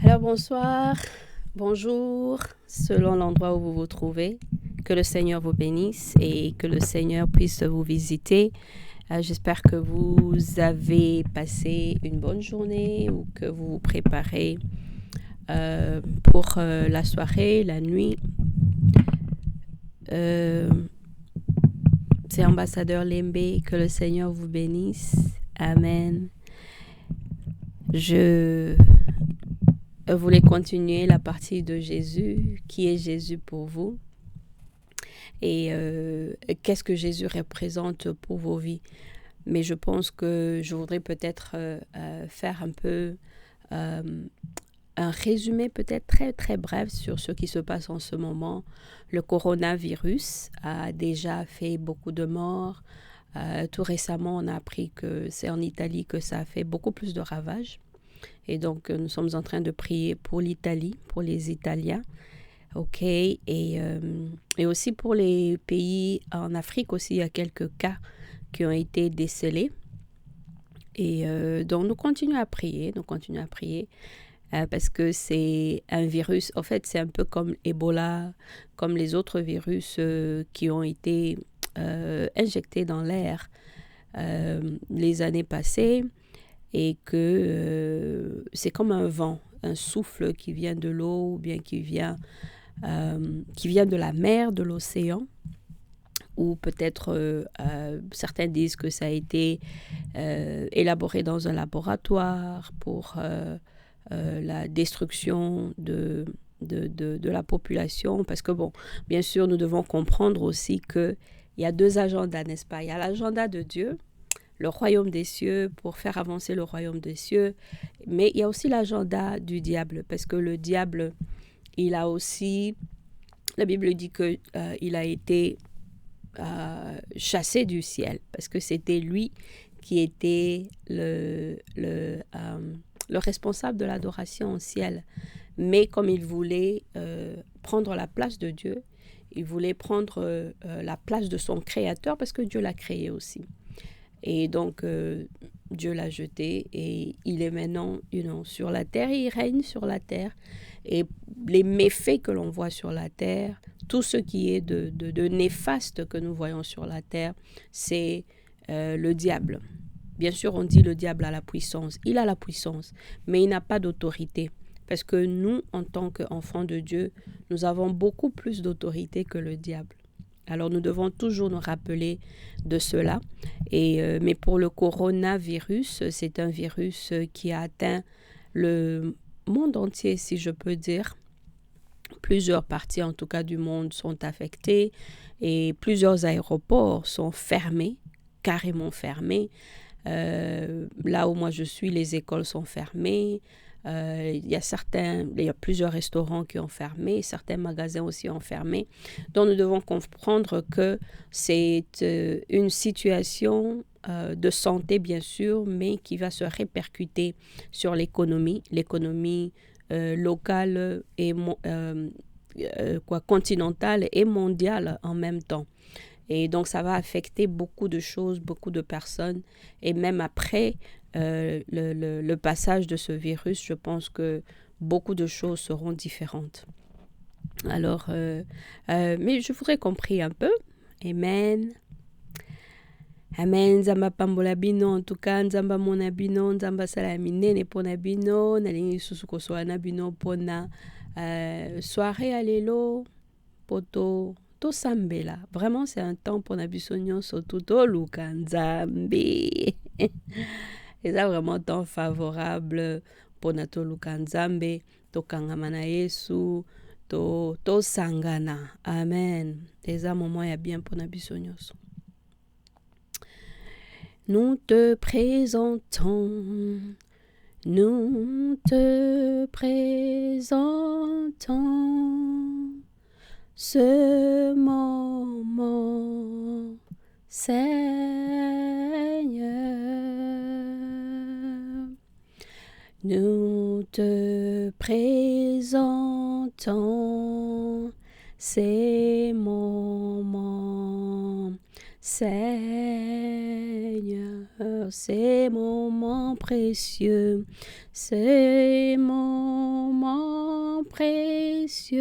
Alors bonsoir, bonjour, selon l'endroit où vous vous trouvez. Que le Seigneur vous bénisse et que le Seigneur puisse vous visiter. J'espère que vous avez passé une bonne journée ou que vous vous préparez pour la soirée, la nuit. C'est Ambassadeur Lembe, que le Seigneur vous bénisse. Amen. Je voulais continuer la partie de Jésus. Qui est Jésus pour vous? Et qu'est-ce que Jésus représente pour vos vies? Mais je pense que je voudrais peut-être faire un peu un résumé peut-être très très bref sur ce qui se passe en ce moment. Le coronavirus a déjà fait beaucoup de morts. Tout récemment, on a appris que c'est en Italie que ça a fait beaucoup plus de ravages. Et donc, nous sommes en train de prier pour l'Italie, pour les Italiens. OK. Et aussi pour les pays en Afrique aussi, il y a quelques cas qui ont été décelés. Et donc, nous continuons à prier, parce que c'est un virus, en fait, c'est un peu comme Ebola, comme les autres virus qui ont été injectés dans l'air les années passées, et que c'est comme un vent, un souffle qui vient de l'eau ou bien qui vient de la mer, de l'océan, ou peut-être certains disent que ça a été élaboré dans un laboratoire pour la destruction de la population. Parce que, bon, bien sûr, nous devons comprendre aussi qu'il y a deux agendas, n'est-ce pas? Il y a l'agenda de Dieu, le royaume des cieux, pour faire avancer le royaume des cieux, mais il y a aussi l'agenda du diable, parce que le diable, il a aussi, la Bible dit qu'il a été chassé du ciel, parce que c'était lui qui était le responsable de l'adoration au ciel. Mais comme il voulait prendre la place de Dieu, il voulait prendre la place de son créateur, parce que Dieu l'a créé aussi. Et donc, Dieu l'a jeté et il est maintenant sur la terre, et il règne sur la terre. Et les méfaits que l'on voit sur la terre, tout ce qui est de néfaste que nous voyons sur la terre, c'est le diable. Bien sûr, on dit le diable a la puissance. Il a la puissance, mais il n'a pas d'autorité. Parce que nous, en tant qu'enfants de Dieu, nous avons beaucoup plus d'autorité que le diable. Alors, nous devons toujours nous rappeler de cela. Mais pour le coronavirus, c'est un virus qui a atteint le monde entier, si je peux dire. Plusieurs parties, en tout cas, du monde sont affectées et plusieurs aéroports sont fermés, carrément fermés. Là où moi je suis, les écoles sont fermées. Il y a plusieurs restaurants qui ont fermé, certains magasins aussi ont fermé. Donc nous devons comprendre que c'est une situation de santé bien sûr, mais qui va se répercuter sur l'économie locale et continentale et mondiale en même temps. Et donc, ça va affecter beaucoup de choses, beaucoup de personnes. Et même après le passage de ce virus, je pense que beaucoup de choses seront différentes. Alors, mais je voudrais qu'on prie un peu. Amen. Amen. Nzamba pambola bino, en tout cas, nzamba mona bino, nzamba sala minene pona bino, nalingi susu kosoa na bino pona soirée à l'élo, poto. Tosambela. Vraiment, c'est un temps pour Nabiso nyonso toluka nzambe. Et ça, vraiment, un temps favorable pour Natoluka nzambe, tokangama na Yesu, tosangana. Amen. Et ça, moment ya bien pour Nabiso nyonso. Nous te présentons, nous te présentons ce moment, Seigneur. Nous te présentons ces moments, Seigneur. ces moments précieux, ces moments précieux,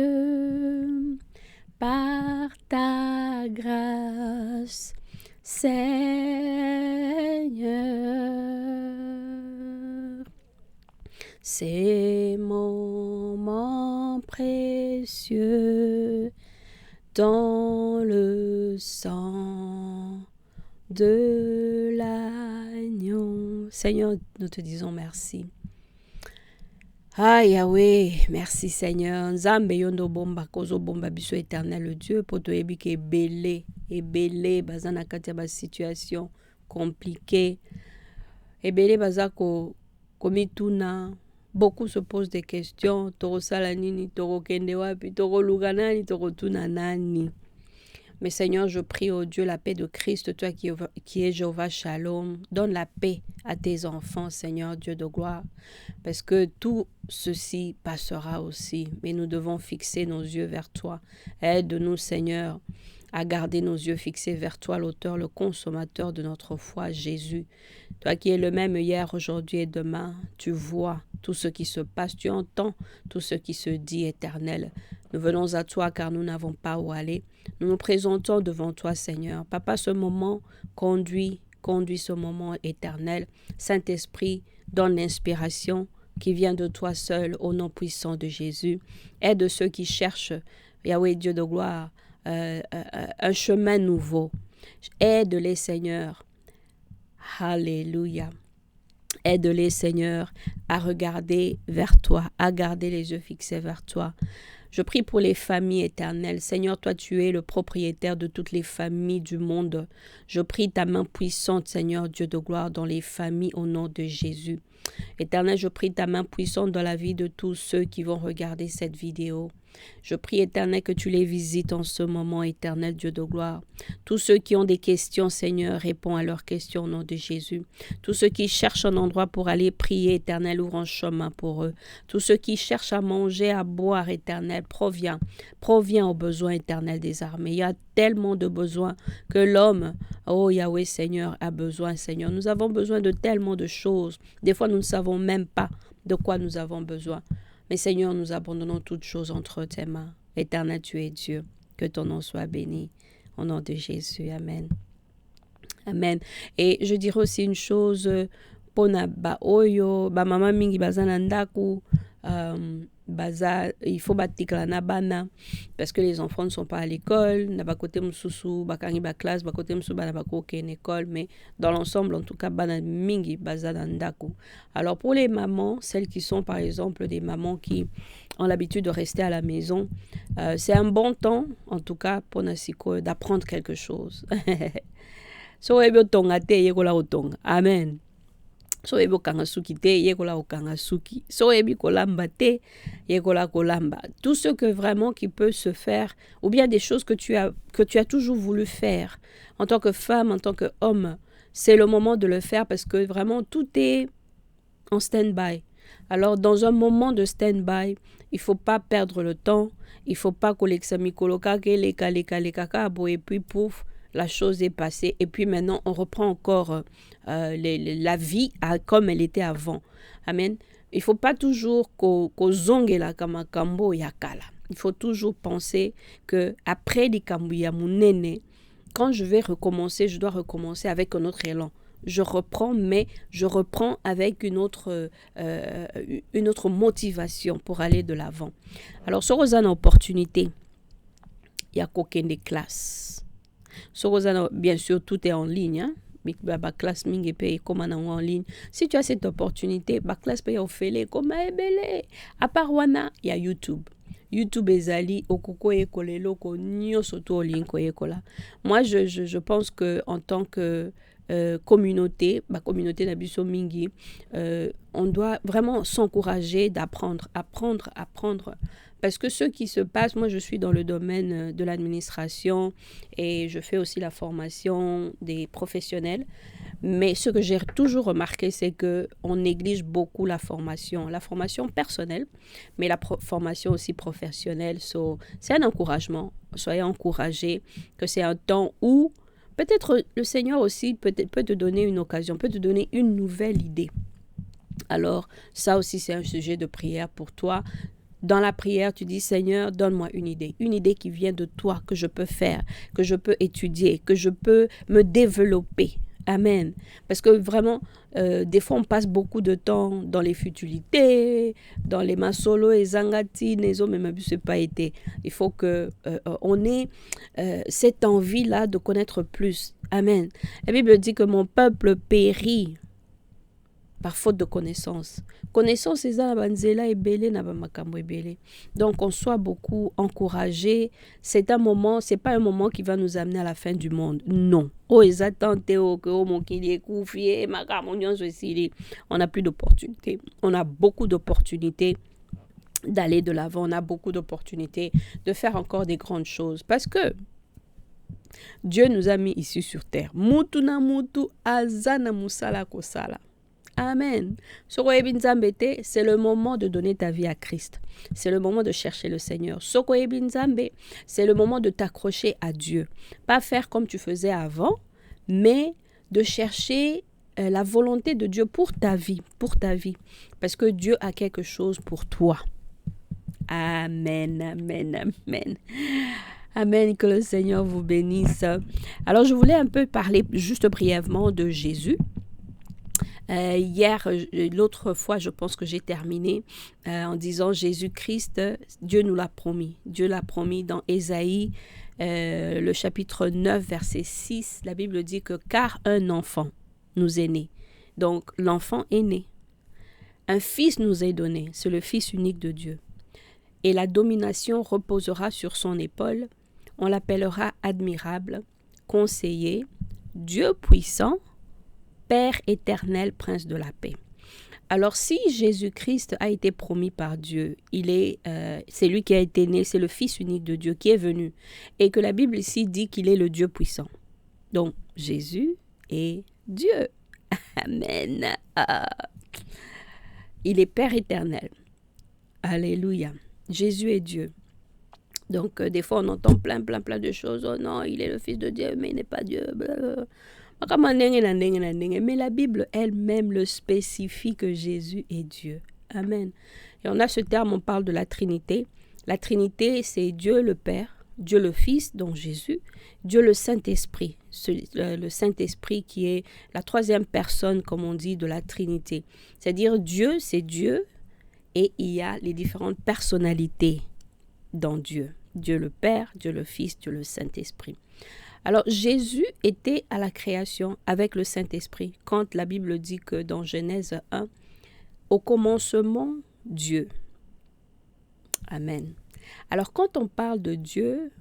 par ta grâce, Seigneur. Ces moments précieux dans le sang de l'agneau. Seigneur, nous te disons merci. Ah Yahweh, merci Seigneur. Nzambe yondo bomba kozo bomba biso éternel Dieu pour te ebike ebele bazana katia ba situation compliquée. Ebele bazako komituna. Beaucoup se posent des questions. Toro salanini, toro kende wapi, toro luganani, toro tunanani. Mais Seigneur, je prie au Dieu la paix de Christ, toi qui es Jéhovah Shalom. Donne la paix à tes enfants, Seigneur, Dieu de gloire. Parce que tout ceci passera aussi. Mais nous devons fixer nos yeux vers toi. Aide-nous, Seigneur, à garder nos yeux fixés vers toi, l'auteur, le consommateur de notre foi, Jésus. Toi qui es le même hier, aujourd'hui et demain, tu vois tout ce qui se passe, tu entends tout ce qui se dit, éternel. Nous venons à toi car nous n'avons pas où aller. Nous nous présentons devant toi, Seigneur. Papa, ce moment, conduis ce moment éternel. Saint-Esprit, donne l'inspiration qui vient de toi seul, au nom puissant de Jésus. Aide ceux qui cherchent, Yahweh, Dieu de gloire, un chemin nouveau. Aide-les, Seigneur. Alléluia. Aide-les, Seigneur, à regarder vers toi, à garder les yeux fixés vers toi. Je prie pour les familles éternelles. Seigneur, toi, tu es le propriétaire de toutes les familles du monde. Je prie ta main puissante, Seigneur, Dieu de gloire, dans les familles au nom de Jésus. Éternel, je prie ta main puissante dans la vie de tous ceux qui vont regarder cette vidéo. Je prie, Éternel, que tu les visites en ce moment, Éternel Dieu de gloire. Tous ceux qui ont des questions, Seigneur, réponds à leurs questions au nom de Jésus. Tous ceux qui cherchent un endroit pour aller prier, Éternel, ouvre un chemin pour eux. Tous ceux qui cherchent à manger, à boire, Éternel, proviens aux besoins éternels des armées. Il y a tellement de besoins que l'homme, oh Yahweh, Seigneur, a besoin, Seigneur. Nous avons besoin de tellement de choses. Des fois, nous ne savons même pas de quoi nous avons besoin. Mais Seigneur, nous abandonnons toutes choses entre tes mains. Éternel, tu es Dieu. Que ton nom soit béni. Au nom de Jésus. Amen. Amen. Et je dirais aussi une chose. Pona ba oyo, ba mama mingi bazana ndaku. Il faut batikala na bana parce que les enfants ne sont pas à l'école. Na ba kote mususu, bakangi ba classe, ba kote mususu bana bako ken école. Mais dans l'ensemble, en tout cas, bana mingi bazana ndaku. Alors pour les mamans, celles qui sont par exemple des mamans qui ont l'habitude de rester à la maison, c'est un bon temps, en tout cas pour Nasiko, d'apprendre quelque chose. So ebe otonga te yekola otonga. Amen. So ebi okanga suki te, yekola okanga suki. So ebi kolamba te, yekola kolamba. Tout ce que vraiment qui peut se faire, ou bien des choses que tu as toujours voulu faire en tant que femme, en tant qu'homme, c'est le moment de le faire parce que vraiment tout est en stand-by. Alors dans un moment de stand-by, il faut pas perdre le temps, il faut pas koleksa mikoloka ke leka kabo et puis pouf, la chose est passée et puis maintenant on reprend encore la vie comme elle était avant. Amen. Il faut pas toujours kozongela kama kambo yakala. Il faut toujours penser que après les kambuya munene, quand je vais recommencer, je dois recommencer avec un autre élan. Je reprends, mais je reprends avec une autre motivation pour aller de l'avant. Alors, sur une opportunité, il y a qu'aucun des classes. Bien sûr, tout est en ligne. Hein? Classe en ligne. Si tu as cette opportunité, classe peut faire comme à part wana, il y a YouTube. YouTube ezali okoko ekolelo ko nyoso to linko ekola. Moi je pense que en tant que communauté nabiso mingi, on doit vraiment s'encourager d'apprendre, apprendre. Parce que ce qui se passe, moi je suis dans le domaine de l'administration et je fais aussi la formation des professionnels. Mais ce que j'ai toujours remarqué, c'est qu'on néglige beaucoup la formation personnelle, mais la formation aussi professionnelle. C'est un encouragement. Soyez encouragés que c'est un temps où Peut-être le Seigneur aussi peut te donner une occasion, peut te donner une nouvelle idée. Alors, ça aussi, c'est un sujet de prière pour toi. Dans la prière, tu dis, Seigneur, donne-moi une idée qui vient de toi, que je peux faire, que je peux étudier, que je peux me développer. Amen. Parce que vraiment, des fois, on passe beaucoup de temps dans les futilités, dans les masolo et zangati, les hommes, même ce pas été. Il faut que on ait cette envie-là de connaître plus. Amen. La Bible dit que mon peuple périt par faute de connaissance. Connaissance, c'est ça, banzela ebele na bamakambo ebele. Donc, on soit beaucoup encouragé. C'est un moment, c'est pas un moment qui va nous amener à la fin du monde. Non. Oh, on n'a plus d'opportunités. On a beaucoup d'opportunités d'aller de l'avant. On a beaucoup d'opportunités de faire encore des grandes choses. Parce que Dieu nous a mis ici sur terre. Mutu na mutu, azana musala kosala. Amen. C'est le moment de donner ta vie à Christ. C'est le moment de chercher le Seigneur. C'est le moment de t'accrocher à Dieu. Pas faire comme tu faisais avant, mais de chercher la volonté de Dieu pour ta vie. Parce que Dieu a quelque chose pour toi. Amen, amen, amen. Amen, que le Seigneur vous bénisse. Alors, je voulais un peu parler juste brièvement de Jésus. Hier, l'autre fois, je pense que j'ai terminé en disant Jésus-Christ, Dieu nous l'a promis. Dieu l'a promis dans Ésaïe, le chapitre 9, verset 6. La Bible dit que car un enfant nous est né. Donc, l'enfant est né. Un fils nous est donné. C'est le fils unique de Dieu. Et la domination reposera sur son épaule. On l'appellera admirable, conseiller, Dieu puissant, Père éternel, Prince de la paix. Alors, si Jésus-Christ a été promis par Dieu, c'est lui qui a été né, c'est le Fils unique de Dieu qui est venu, et que la Bible ici dit qu'il est le Dieu puissant. Donc, Jésus est Dieu. Amen. Il est Père éternel. Alléluia. Jésus est Dieu. Donc, des fois, on entend plein de choses. Oh non, il est le Fils de Dieu, mais il n'est pas Dieu. Blablabla. Mais la Bible elle-même le spécifie que Jésus est Dieu. Amen. Et on a ce terme, on parle de la Trinité. La Trinité, c'est Dieu le Père, Dieu le Fils, donc Jésus, Dieu le Saint-Esprit. Le Saint-Esprit qui est la troisième personne, comme on dit, de la Trinité. C'est-à-dire Dieu, c'est Dieu et il y a les différentes personnalités dans Dieu. Dieu le Père, Dieu le Fils, Dieu le Saint-Esprit. Alors, Jésus était à la création avec le Saint-Esprit. Quand la Bible dit que dans Genèse 1, au commencement, Dieu. Amen. Alors, quand on parle de Dieu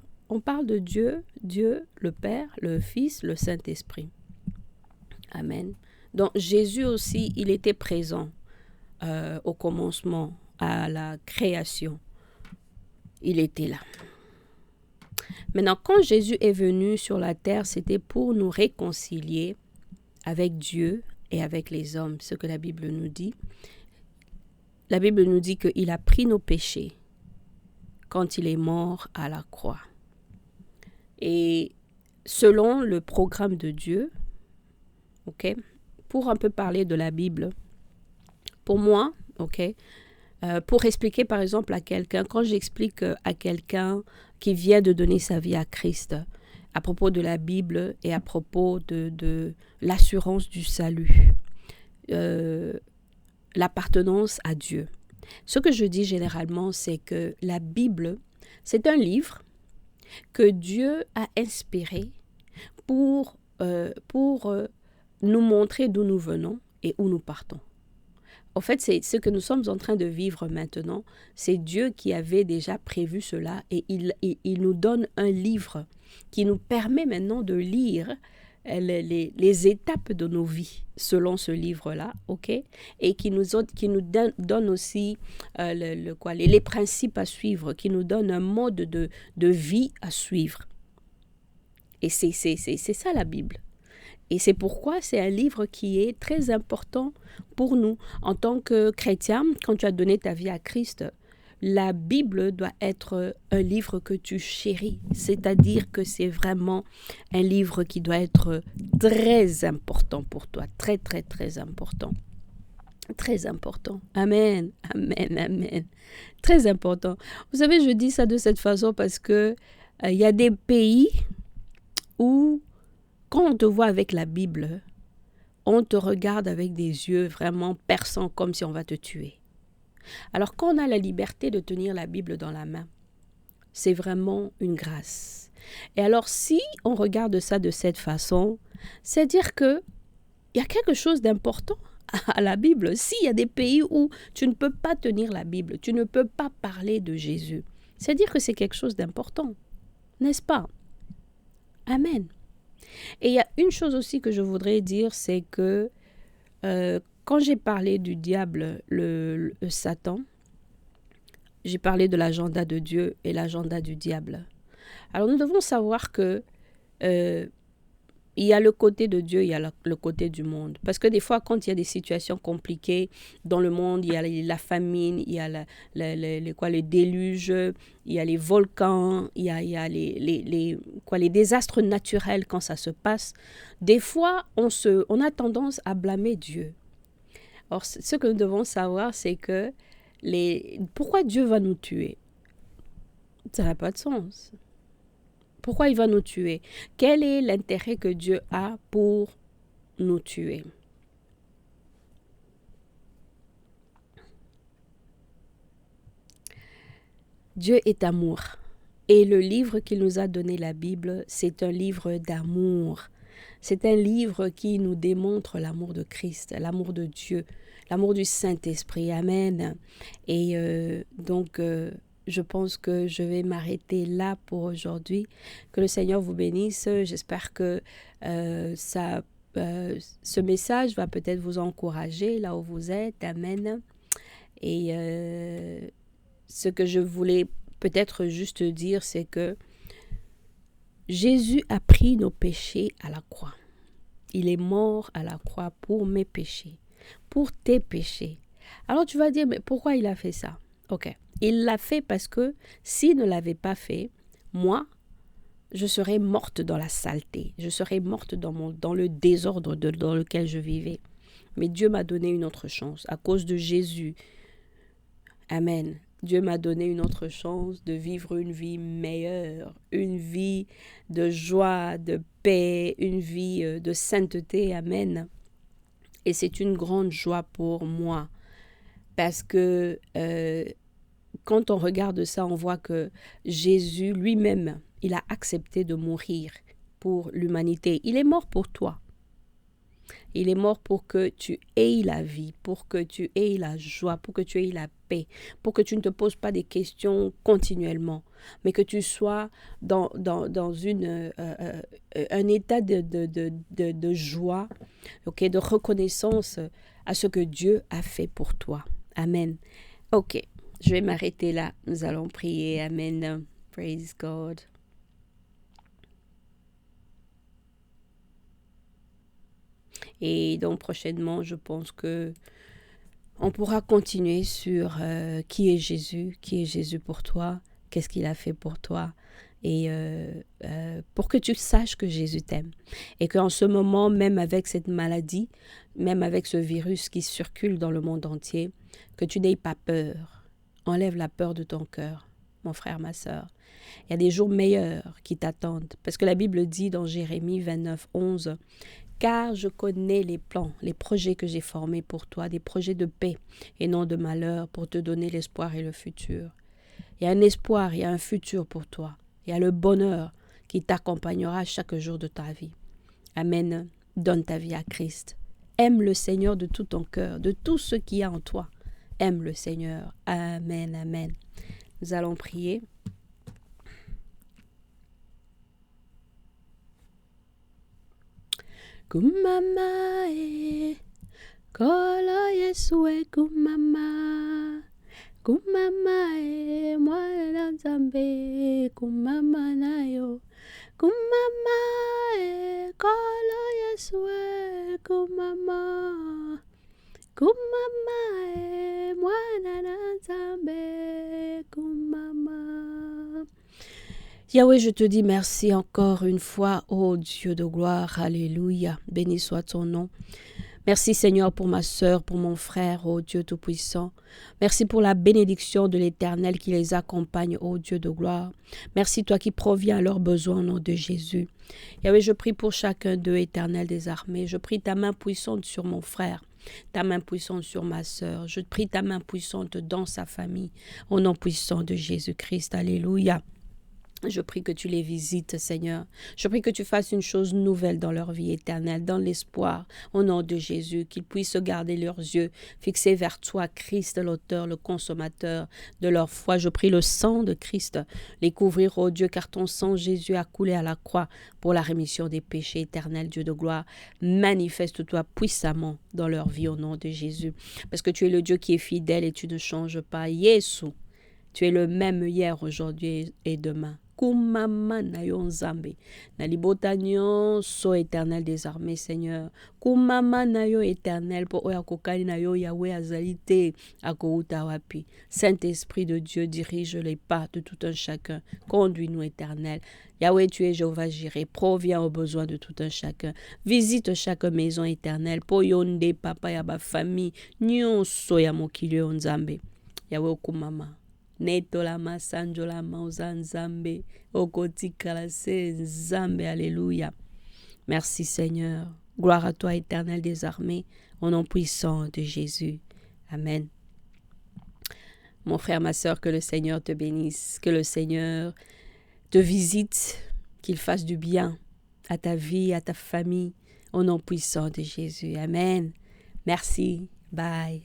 Dieu le Père, le Fils, le Saint-Esprit. Amen. Donc, Jésus aussi, il était présent au commencement, à la création. Il était là. Maintenant, quand Jésus est venu sur la terre, c'était pour nous réconcilier avec Dieu et avec les hommes, ce que la Bible nous dit. La Bible nous dit qu'il a pris nos péchés quand il est mort à la croix. Et selon le programme de Dieu, pour un peu parler de la Bible, pour moi, pour expliquer par exemple à quelqu'un, quand j'explique à quelqu'un qui vient de donner sa vie à Christ, à propos de la Bible et à propos de l'assurance du salut, l'appartenance à Dieu. Ce que je dis généralement, c'est que la Bible, c'est un livre que Dieu a inspiré pour nous montrer d'où nous venons et où nous partons. En fait, c'est ce que nous sommes en train de vivre maintenant. C'est Dieu qui avait déjà prévu cela et il nous donne un livre qui nous permet maintenant de lire les étapes de nos vies selon ce livre-là, et qui nous donne aussi les principes à suivre, qui nous donne un mode de vie à suivre. Et c'est ça la Bible. Et c'est pourquoi c'est un livre qui est très important pour nous. En tant que chrétien, quand tu as donné ta vie à Christ, la Bible doit être un livre que tu chéris, c'est-à-dire que c'est vraiment un livre qui doit être très important pour toi, très, très, très important. Très important. Amen, amen, amen. Très important. Vous savez, je dis ça de cette façon parce que il y a des pays où, quand on te voit avec la Bible, on te regarde avec des yeux vraiment perçants comme si on va te tuer. Alors, quand on a la liberté de tenir la Bible dans la main, c'est vraiment une grâce. Et alors, si on regarde ça de cette façon, c'est dire que il y a quelque chose d'important à la Bible. S'il y a des pays où tu ne peux pas tenir la Bible, tu ne peux pas parler de Jésus, c'est dire que c'est quelque chose d'important, n'est-ce pas? Amen. Et il y a une chose aussi que je voudrais dire, c'est que quand j'ai parlé du diable, le Satan, j'ai parlé de l'agenda de Dieu et l'agenda du diable. Alors nous devons savoir que il y a le côté de Dieu, il y a le côté du monde. Parce que des fois, quand il y a des situations compliquées dans le monde, il y a la famine, il y a les déluges, il y a les volcans, il y a les désastres naturels quand ça se passe. Des fois, on a tendance à blâmer Dieu. Or, ce que nous devons savoir, c'est que pourquoi Dieu va nous tuer? Ça n'a pas de sens. Pourquoi il va nous tuer? Quel est l'intérêt que Dieu a pour nous tuer? Dieu est amour. Et le livre qu'il nous a donné, la Bible, c'est un livre d'amour. C'est un livre qui nous démontre l'amour de Christ, l'amour de Dieu, l'amour du Saint-Esprit. Amen. Et donc, je pense que je vais m'arrêter là pour aujourd'hui. Que le Seigneur vous bénisse. J'espère que ce message va peut-être vous encourager là où vous êtes. Amen. Et ce que je voulais peut-être juste dire, c'est que Jésus a pris nos péchés à la croix. Il est mort à la croix pour mes péchés, pour tes péchés. Alors tu vas dire, mais pourquoi il a fait ça? Ok. Il l'a fait parce que s'il ne l'avait pas fait, moi, je serais morte dans la saleté. Je serais morte dans le désordre dans lequel je vivais. Mais Dieu m'a donné une autre chance à cause de Jésus. Amen. Dieu m'a donné une autre chance de vivre une vie meilleure, une vie de joie, de paix, une vie de sainteté. Amen. Et c'est une grande joie pour moi parce que quand on regarde ça, on voit que Jésus lui-même, il a accepté de mourir pour l'humanité. Il est mort pour toi. Il est mort pour que tu aies la vie, pour que tu aies la joie, pour que tu aies la paix, pour que tu ne te poses pas des questions continuellement, mais que tu sois dans un état de joie, okay, de reconnaissance à ce que Dieu a fait pour toi. Amen. Ok, je vais m'arrêter là. Nous allons prier. Amen. Praise God. Et donc prochainement, je pense que on pourra continuer sur qui est Jésus pour toi, qu'est-ce qu'il a fait pour toi, et pour que tu saches que Jésus t'aime. Et qu'en ce moment, même avec cette maladie, même avec ce virus qui circule dans le monde entier, que tu n'aies pas peur. Enlève la peur de ton cœur, mon frère, ma sœur. Il y a des jours meilleurs qui t'attendent. Parce que la Bible dit dans Jérémie 29, 11, « Car je connais les plans, les projets que j'ai formés pour toi, des projets de paix et non de malheur, pour te donner l'espoir et le futur. » Il y a un espoir, il y a un futur pour toi. Il y a le bonheur qui t'accompagnera chaque jour de ta vie. Amen. Donne ta vie à Christ. Aime le Seigneur de tout ton cœur, de tout ce qu'il y a en toi. Aime le Seigneur. Amen, amen. Nous allons prier. Kumama kolo Yesu kumama mwana Nzambe kumama nayo kumama kolo Yesu kumama mwana Nzambe Yahweh, je te dis merci encore une fois, ô Dieu de gloire, alléluia, béni soit ton nom. Merci Seigneur pour ma sœur, pour mon frère, ô Dieu Tout-Puissant. Merci pour la bénédiction de l'Éternel qui les accompagne, ô Dieu de gloire. Merci toi qui proviens à leurs besoins au nom de Jésus. Yahweh, je prie pour chacun d'eux, Éternel des armées. Je prie ta main puissante sur mon frère, ta main puissante sur ma sœur. Je prie ta main puissante dans sa famille, au nom puissant de Jésus-Christ. Alléluia. Je prie que tu les visites, Seigneur. Je prie que tu fasses une chose nouvelle dans leur vie éternelle, dans l'espoir, au nom de Jésus, qu'ils puissent garder leurs yeux fixés vers toi, Christ, l'auteur, le consommateur de leur foi. Je prie le sang de Christ, les couvrir, ô Dieu, car ton sang, Jésus, a coulé à la croix pour la rémission des péchés éternels, Dieu de gloire. Manifeste-toi puissamment dans leur vie, au nom de Jésus, parce que tu es le Dieu qui est fidèle et tu ne changes pas. Jésus, tu es le même hier, aujourd'hui et demain. Kumama na yo nzambe, na libota nyonso éternel des armées, Seigneur. Kumama na yo éternel, po oya kokali na yo Yahweh azali te akouta wapi. Saint-Esprit de Dieu, dirige les pas de tout un chacun. Conduis-nous, éternel. Yahweh, tu es Jéhovah Jireh, proviens aux besoins de tout un chacun. Visite chaque maison éternelle. Po yonde papa ya ba famille, nyonso ya mokili yo nzambe. Yahweh kumama. Netolama sanjolama uzanzambe okotikala se nzambe, alléluia. Merci Seigneur. Gloire à toi, éternel des armées, au nom puissant de Jésus. Amen. Mon frère, ma sœur, que le Seigneur te bénisse, que le Seigneur te visite, qu'il fasse du bien à ta vie, à ta famille, au nom puissant de Jésus. Amen. Merci. Bye.